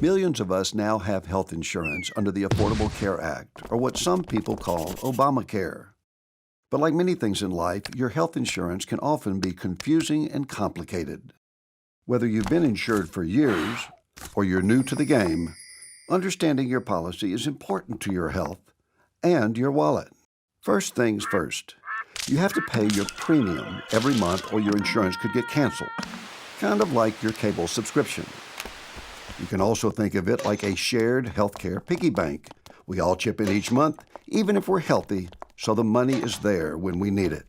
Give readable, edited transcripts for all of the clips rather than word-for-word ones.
Millions of us now have health insurance under the Affordable Care Act, or what some people call Obamacare. But like many things in life, your health insurance can often be confusing and complicated. Whether you've been insured for years or you're new to the game, understanding your policy is important to your health and your wallet. First things first, you have to pay your premium every month or your insurance could get canceled, kind of like your cable subscription. You can also think of it like a shared healthcare piggy bank. We all chip in each month, even if we're healthy, so the money is there when we need it.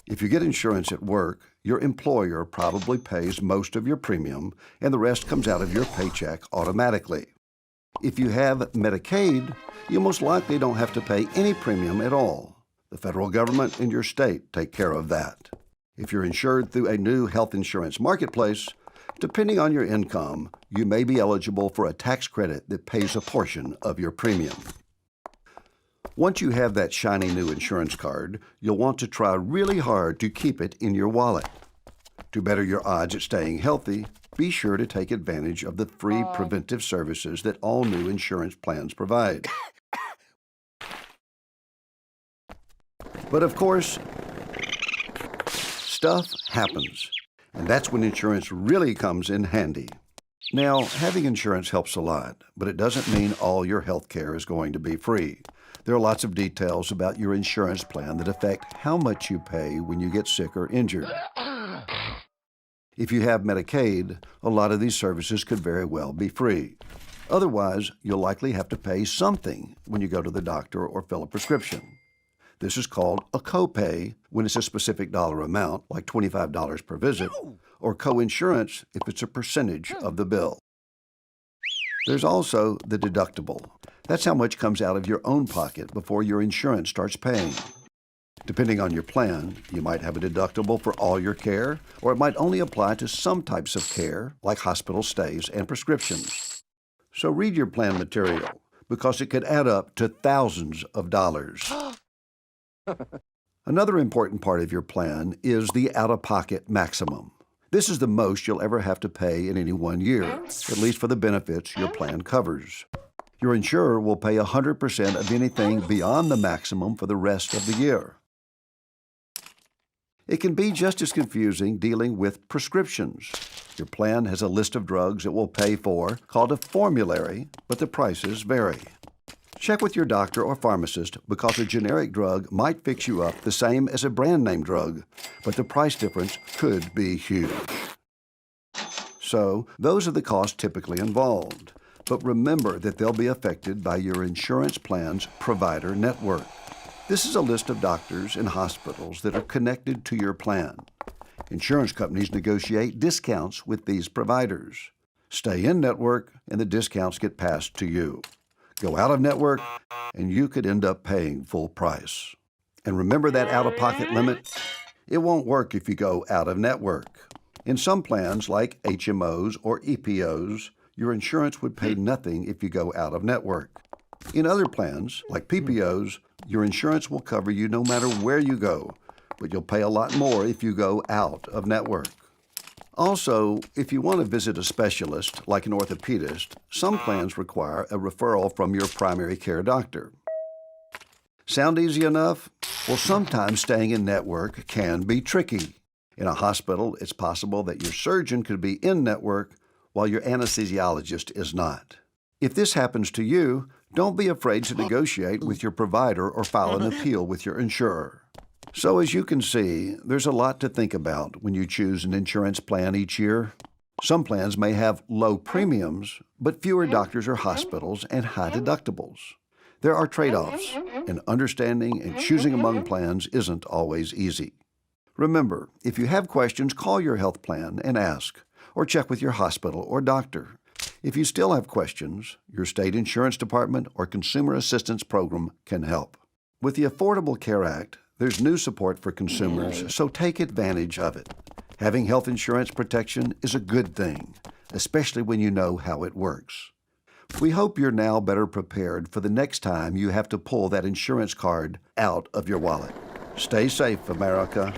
If you get insurance at work, your employer probably pays most of your premium, and the rest comes out of your paycheck automatically. If you have Medicaid, you most likely don't have to pay any premium at all. The federal government and your state take care of that. If you're insured through a new health insurance marketplace, depending on your income, you may be eligible for a tax credit that pays a portion of your premium. Once you have that shiny new insurance card, you'll want to try really hard to keep it in your wallet. To better your odds at staying healthy, be sure to take advantage of the free preventive services that all new insurance plans provide. But of course, stuff happens, and that's when insurance really comes in handy. Now, having insurance helps a lot, but it doesn't mean all your health care is going to be free. There are lots of details about your insurance plan that affect how much you pay when you get sick or injured. If you have Medicaid, a lot of these services could very well be free. Otherwise, you'll likely have to pay something when you go to the doctor or fill a prescription. This is called a copay when it's a specific dollar amount, like $25 per visit, or coinsurance if it's a percentage of the bill. There's also the deductible. That's how much comes out of your own pocket before your insurance starts paying. Depending on your plan, you might have a deductible for all your care, or it might only apply to some types of care, like hospital stays and prescriptions. So read your plan material, because it could add up to thousands of dollars. Another important part of your plan is the out-of-pocket maximum. This is the most you'll ever have to pay in any 1 year, at least for the benefits your plan covers. Your insurer will pay 100% of anything beyond the maximum for the rest of the year. It can be just as confusing dealing with prescriptions. Your plan has a list of drugs it will pay for, called a formulary, but the prices vary. Check with your doctor or pharmacist because a generic drug might fix you up the same as a brand name drug, but the price difference could be huge. So, those are the costs typically involved. But remember that they'll be affected by your insurance plan's provider network. This is a list of doctors and hospitals that are connected to your plan. Insurance companies negotiate discounts with these providers. Stay in network, and the discounts get passed to you. Go out of network, and you could end up paying full price. And remember that out-of-pocket limit? It won't work if you go out of network. In some plans, like HMOs or PPOs, your insurance would pay nothing if you go out of network. In other plans, like PPOs, your insurance will cover you no matter where you go, but you'll pay a lot more if you go out of network. Also, if you want to visit a specialist, like an orthopedist, some plans require a referral from your primary care doctor. Sound easy enough? Well, sometimes staying in network can be tricky. In a hospital, it's possible that your surgeon could be in network while your anesthesiologist is not. If this happens to you, don't be afraid to negotiate with your provider or file an appeal with your insurer. So as you can see, there's a lot to think about when you choose an insurance plan each year. Some plans may have low premiums, but fewer doctors or hospitals and high deductibles. There are trade-offs, and understanding and choosing among plans isn't always easy. Remember, if you have questions, call your health plan and ask, or check with your hospital or doctor. If you still have questions, your state insurance department or consumer assistance program can help. With the Affordable Care Act, there's new support for consumers, so take advantage of it. Having health insurance protection is a good thing, especially when you know how it works. We hope you're now better prepared for the next time you have to pull that insurance card out of your wallet. Stay safe, America.